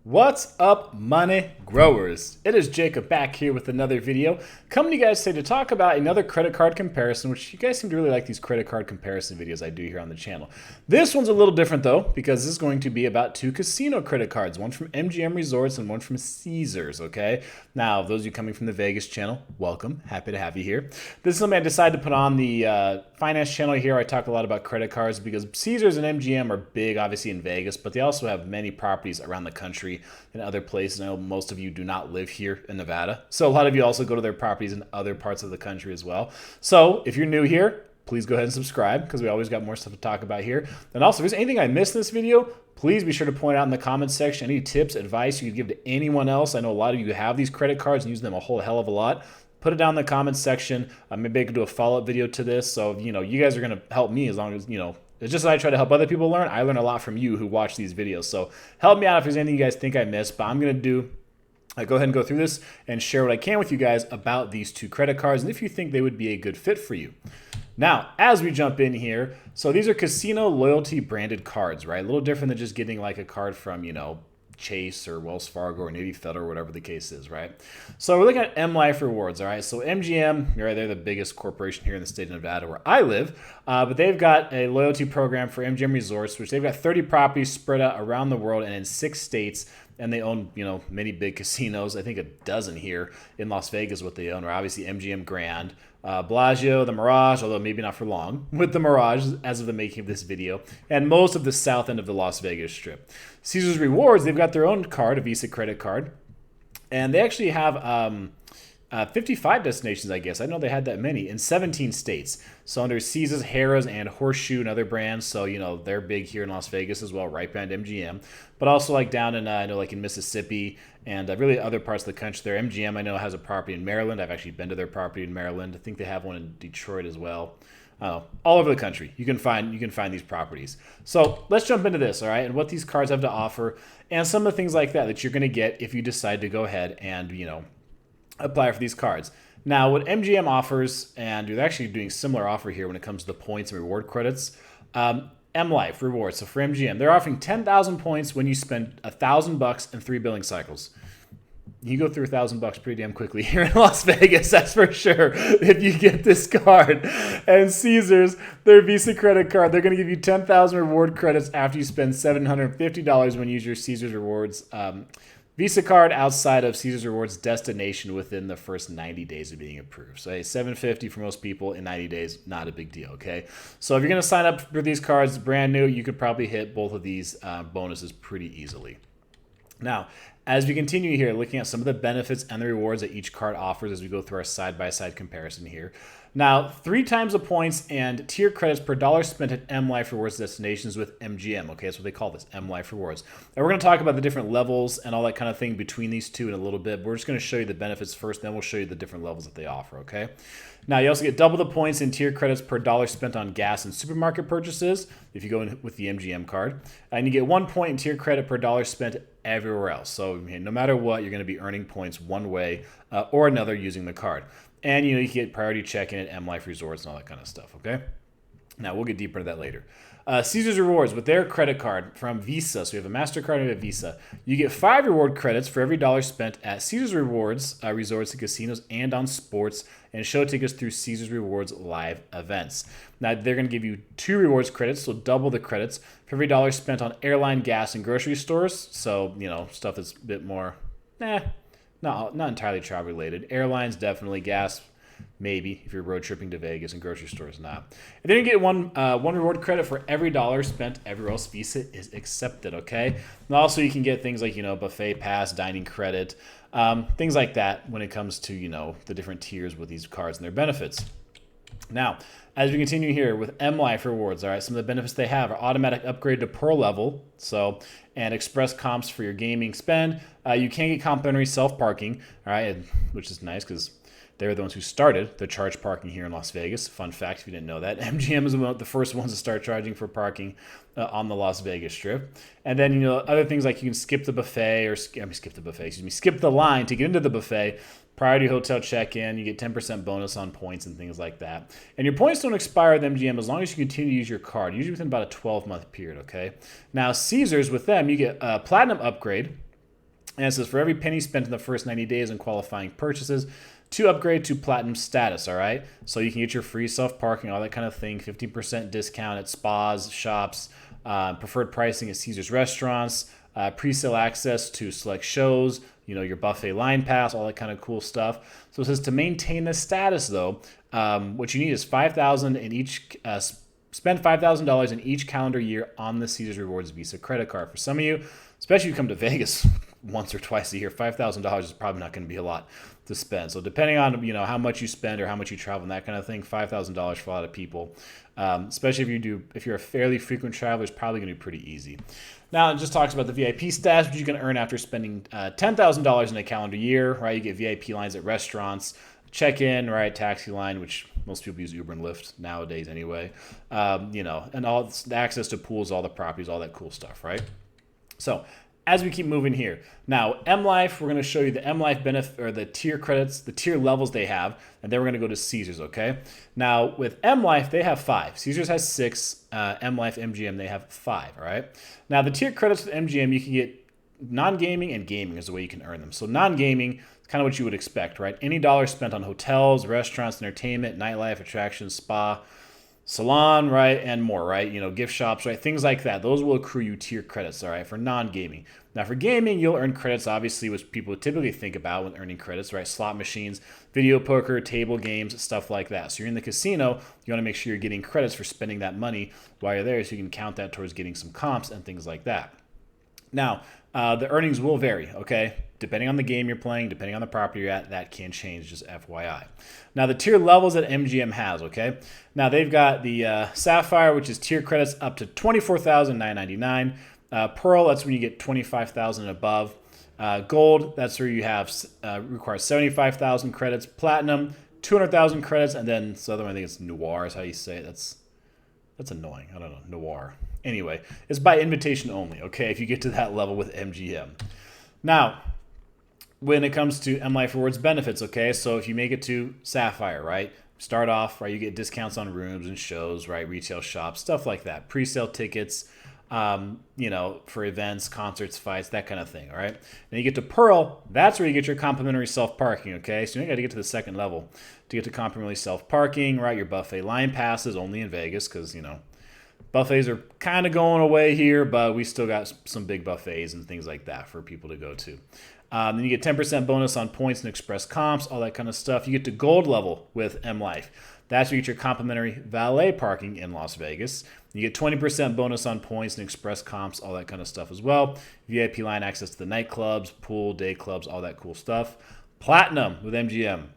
What's up, money growers? It is Jacob back here with another video, coming to you guys today to talk about another credit card comparison, which you guys seem to really like these credit card comparison videos I do here on the channel. This one's a little different though, because this is going to be about two casino credit cards, one from MGM Resorts and one from Caesars, okay? Now, those of you coming from the Vegas channel, welcome. Happy to have you here. This is something I decided to put on the finance channel here. I talk a lot about credit cards because Caesars and MGM are big, obviously, in Vegas, but they also have many properties around the country and other places. I know most of you do not live here in Nevada, so a lot of you also go to their properties in other parts of the country as well. So if you're new here, please go ahead and subscribe because we always got more stuff to talk about here. And also, if there's anything I missed in this video, please be sure to point out in the comments section any tips, advice you could give to anyone else. I know a lot of you have these credit cards and use them a whole hell of a lot. Put it down in the comments section. Maybe I could do a follow-up video to this. So, you guys are going to help me as long as, it's just that I try to help other people learn. I learn a lot from you who watch these videos. So help me out if there's anything you guys think I missed. But I'm going to go ahead and go through this and share what I can with you guys about these two credit cards and if you think they would be a good fit for you. Now, as we jump in here, so these are casino loyalty branded cards, right? A little different than just getting like a card from, Chase or Wells Fargo or Navy Federal or whatever the case is, right? So we're looking at Mlife rewards, all right? So MGM, right, they're the biggest corporation here in the state of Nevada where I live, but they've got a loyalty program for MGM Resorts, which they've got 30 properties spread out around the world and in 6 states, and they own, many big casinos. I think a dozen here in Las Vegas what they own are obviously MGM Grand, Bellagio, the Mirage, although maybe not for long, with the Mirage as of the making of this video, and most of the south end of the Las Vegas Strip. Caesars Rewards, they've got their own card, a Visa credit card, and they actually have 55 destinations, I guess. I know they had that many in 17 states. So under Caesars, Harrah's, and Horseshoe and other brands. So, they're big here in Las Vegas as well, right behind MGM. But also like down in, I know like in Mississippi and really other parts of the country there. MGM, I know, has a property in Maryland. I've actually been to their property in Maryland. I think they have one in Detroit as well. All over the country, you can find these properties. So let's jump into this, all right, and what these cards have to offer and some of the things like that you're going to get if you decide to go ahead and, apply for these cards. Now, what MGM offers, and they're actually doing a similar offer here when it comes to the points and reward credits, Mlife rewards. So for MGM, they're offering 10,000 points when you spend $1,000 in 3 billing cycles. You go through $1,000 pretty damn quickly here in Las Vegas, that's for sure, if you get this card. And Caesars, their Visa credit card, they're going to give you 10,000 reward credits after you spend $750 when you use your Caesars Rewards Visa card outside of Caesars Rewards destination within the first 90 days of being approved. So, hey, $750 for most people in 90 days, not a big deal, okay? So if you're going to sign up for these cards brand new, you could probably hit both of these bonuses pretty easily. Now, as we continue here, looking at some of the benefits and the rewards that each card offers as we go through our side-by-side comparison here. Now, 3 times the points and tier credits per dollar spent at Mlife Rewards destinations with MGM. Okay, that's what they call this, Mlife Rewards. And we're going to talk about the different levels and all that kind of thing between these two in a little bit. But we're just going to show you the benefits first, then we'll show you the different levels that they offer, okay? Now, you also get double the points and tier credits per dollar spent on gas and supermarket purchases if you go in with the MGM card. And you get 1 point in tier credit per dollar spent everywhere else. So no matter what, you're going to be earning points one way or another using the card. And, you get priority check-in at Mlife Resorts and all that kind of stuff, okay? Now, we'll get deeper into that later. Caesars Rewards, with their credit card from Visa, so we have a Mastercard and a Visa, you get 5 reward credits for every dollar spent at Caesars Rewards resorts and casinos and on sports and show tickets through Caesars Rewards live events. Now, they're going to give you 2 rewards credits, so double the credits, for every dollar spent on airline, gas, and grocery stores. So, stuff that's a bit more, not entirely travel related. Airlines, definitely. Gas, maybe, if you're road tripping to Vegas, and grocery stores, not. And then you get one reward credit for every dollar spent everywhere else Visa is accepted, okay? And also, you can get things like, buffet pass, dining credit, things like that when it comes to, the different tiers with these cards and their benefits. Now, as we continue here with Mlife Rewards, all right, some of the benefits they have are automatic upgrade to Pro level, and express comps for your gaming spend. You can get complimentary self-parking, all right, which is nice because they were the ones who started the charge parking here in Las Vegas. Fun fact, if you didn't know that. MGM is one of the first ones to start charging for parking on the Las Vegas Strip. And then, other things like you can skip the buffet skip the line to get into the buffet. Priority hotel check-in, you get 10% bonus on points and things like that. And your points don't expire with MGM as long as you continue to use your card, usually within about a 12-month period, okay? Now, Caesars, with them, you get a platinum upgrade, And it says, for every penny spent in the first 90 days on qualifying purchases, to upgrade to platinum status, all right? So you can get your free self-parking, all that kind of thing, 50% discount at spas, shops, preferred pricing at Caesars restaurants, pre-sale access to select shows, your buffet line pass, all that kind of cool stuff. So it says to maintain this status, though, what you need is $5,000 in each. Spend $5,000 in each calendar year on the Caesars Rewards Visa credit card. For some of you, especially if you come to Vegas once or twice a year, $5,000 is probably not going to be a lot to spend. So depending on how much you spend or how much you travel and that kind of thing, $5,000 for a lot of people, especially if you're a fairly frequent traveler, is probably going to be pretty easy. Now it just talks about the VIP status, which you can earn after spending $10,000 in a calendar year. Right, you get VIP lines at restaurants, check-in, right, taxi line, which most people use Uber and Lyft nowadays anyway. And all the access to pools, all the properties, all that cool stuff, right? So as we keep moving here, now Mlife, we're going to show you the Mlife benefit or the tier credits, the tier levels they have, and then we're going to go to Caesars. Okay. Now with Mlife, they have 5. Caesars has 6. Mlife, MGM, they have 5. All right. Now the tier credits with MGM, you can get non-gaming and gaming is the way you can earn them. So non-gaming is kind of what you would expect, right? Any dollar spent on hotels, restaurants, entertainment, nightlife, attractions, spa, salon, right, and more, right? Gift shops, right? Things like that. Those will accrue you tier credits, all right, for non-gaming. Now, for gaming, you'll earn credits, obviously, which people typically think about when earning credits, right? Slot machines, video poker, table games, stuff like that. So you're in the casino, you want to make sure you're getting credits for spending that money while you're there so you can count that towards getting some comps and things like that. Now, the earnings will vary, okay? Depending on the game you're playing, depending on the property you're at, that can change, just FYI. Now, the tier levels that MGM has, okay? Now, they've got the Sapphire, which is tier credits up to $24,999. Pearl, that's when you get $25,000 and above. Gold, that's where you have requires 75,000 credits. Platinum, 200,000 credits. And then this other one, I think it's Noir is how you say it. That's annoying. I don't know. Noir. Anyway, it's by invitation only, okay, if you get to that level with MGM. Now, when it comes to Mlife Rewards benefits, okay, so if you make it to Sapphire, right, start off, right, you get discounts on rooms and shows, right, retail shops, stuff like that, pre-sale tickets, for events, concerts, fights, that kind of thing, all right? Then you get to Pearl, that's where you get your complimentary self-parking, okay? So you got to get to the second level to get to complimentary self-parking, right? Your buffet line passes only in Vegas because, buffets are kind of going away here, but we still got some big buffets and things like that for people to go to. Then you get 10% bonus on points and express comps, all that kind of stuff. You get to gold level with Mlife. That's where you get your complimentary valet parking in Las Vegas. You get 20% bonus on points and express comps, all that kind of stuff as well. VIP line access to the nightclubs, pool, day clubs, all that cool stuff. Platinum with MGM.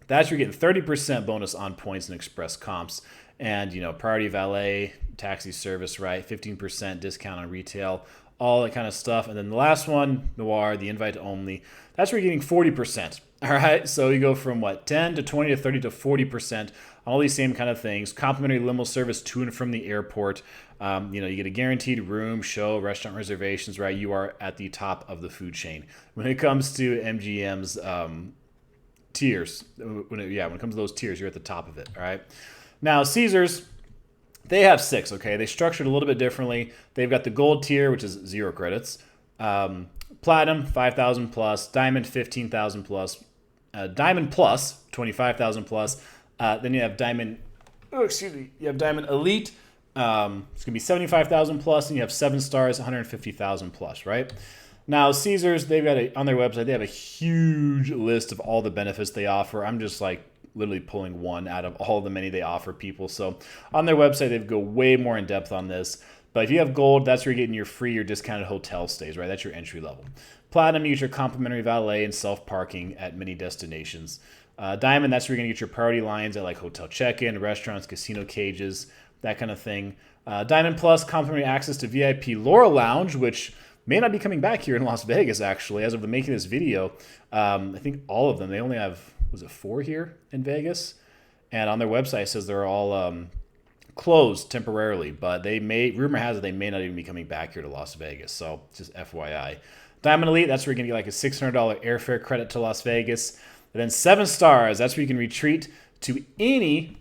That's where you're getting 30% bonus on points and express comps. And, priority valet, taxi service, right? 15% discount on retail, all that kind of stuff. And then the last one, Noir, the invite only. That's where you're getting 40%. All right. So you go from 10 to 20 to 30 to 40% on all these same kind of things. Complimentary limo service to and from the airport. You get a guaranteed room, show, restaurant reservations, right? You are at the top of the food chain. When it comes to MGM's tiers, when it comes to those tiers, you're at the top of it. All right. Now, Caesars, they have 6, okay? They structured a little bit differently. They've got the gold tier, which is 0 credits. Platinum, 5,000 plus. Diamond, 15,000 plus. Diamond Plus, 25,000 plus. Then you have Diamond, you have Diamond Elite. It's going to be 75,000 plus. And you have 7 stars, 150,000 plus, right? Now, Caesars, they've got on their website, they have a huge list of all the benefits they offer. I'm just literally pulling one out of all the many they offer people. So on their website, they go way more in depth on this. But if you have gold, that's where you're getting your free or discounted hotel stays, right? That's your entry level. Platinum, you get your complimentary valet and self-parking at many destinations. Diamond, that's where you're going to get your priority lines at hotel check-in, restaurants, casino cages, that kind of thing. Diamond Plus, complimentary access to VIP Laurel Lounge, which may not be coming back here in Las Vegas, actually. As of the making of this video, I think all of them, they only have, 4 here in Vegas? And on their website, it says they're all closed temporarily, but rumor has it they may not even be coming back here to Las Vegas. So just FYI. Diamond Elite, that's where you're going to get a $600 airfare credit to Las Vegas. And then 7 stars, that's where you can retreat to any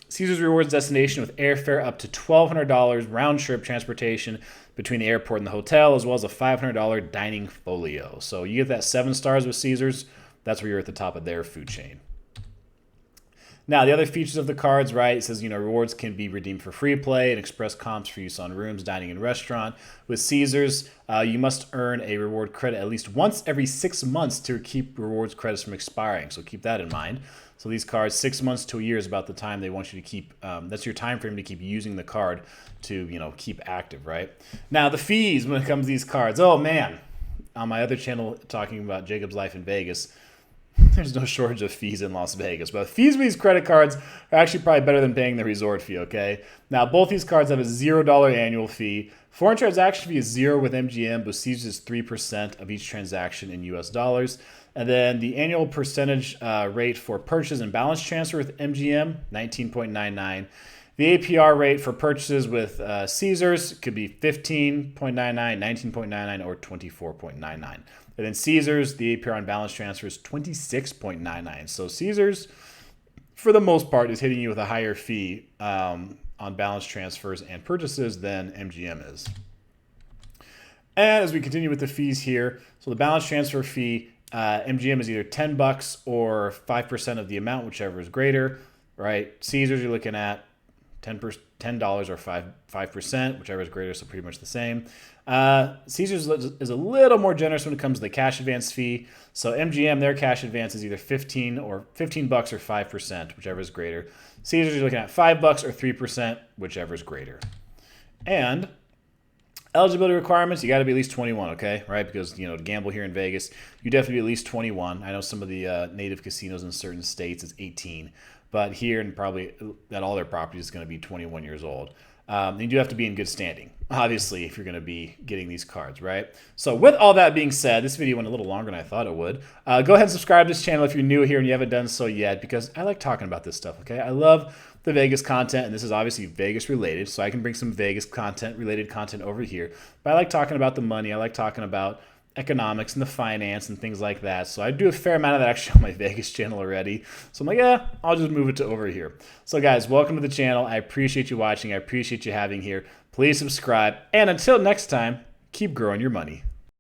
Caesars Rewards destination with airfare up to $1,200 round trip transportation between the airport and the hotel, as well as a $500 dining folio. So you get that 7 stars with Caesars. That's where you're at the top of their food chain. Now, the other features of the cards, right? It says, rewards can be redeemed for free play and express comps for use on rooms, dining, and restaurant. With Caesars, you must earn a reward credit at least once every 6 months to keep rewards credits from expiring. So keep that in mind. So these cards, 6 months to a year is about the time they want you to keep. That's your time frame to keep using the card to, keep active, right? Now, the fees when it comes to these cards. Oh, man. On my other channel talking about Jacob's life in Vegas, there's no shortage of fees in Las Vegas. But fees for these credit cards are actually probably better than paying the resort fee, okay? Now, both these cards have a $0 annual fee. Foreign transaction fee is 0 with MGM, but Caesars is 3% of each transaction in US dollars. And then the annual percentage rate for purchase and balance transfer with MGM, 19.99. The APR rate for purchases with Caesars could be 15.99, 19.99, or 24.99. And then Caesars, the APR on balance transfer is 26.99. So Caesars, for the most part, is hitting you with a higher fee on balance transfers and purchases than MGM is. And as we continue with the fees here, so the balance transfer fee, MGM is either $10 or 5% of the amount, whichever is greater, right? Caesars, you're looking at $10 or 5%, whichever is greater, so pretty much the same. Caesars is a little more generous when it comes to the cash advance fee. So MGM, their cash advance is either $15 or 5%, whichever is greater. Caesars, you're looking at $5 or 3%, whichever is greater. And eligibility requirements, you got to be at least 21, okay? Right? Because, to gamble here in Vegas, you definitely be at least 21. I know some of the native casinos in certain states is 18. But here and probably at all their properties is going to be 21 years old. You do have to be in good standing, obviously, if you're going to be getting these cards, right? So with all that being said, this video went a little longer than I thought it would. Go ahead and subscribe to this channel if you're new here and you haven't done so yet, because I like talking about this stuff, okay? I love the Vegas content, and this is obviously Vegas related, so I can bring some Vegas related content over here. But I like talking about the money. I like talking about economics and the finance and things like that. So I do a fair amount of that actually on my Vegas channel already. So I'm like, yeah, I'll just move it to over here. So guys, welcome to the channel. I appreciate you watching. I appreciate you having here. Please subscribe. And until next time, keep growing your money.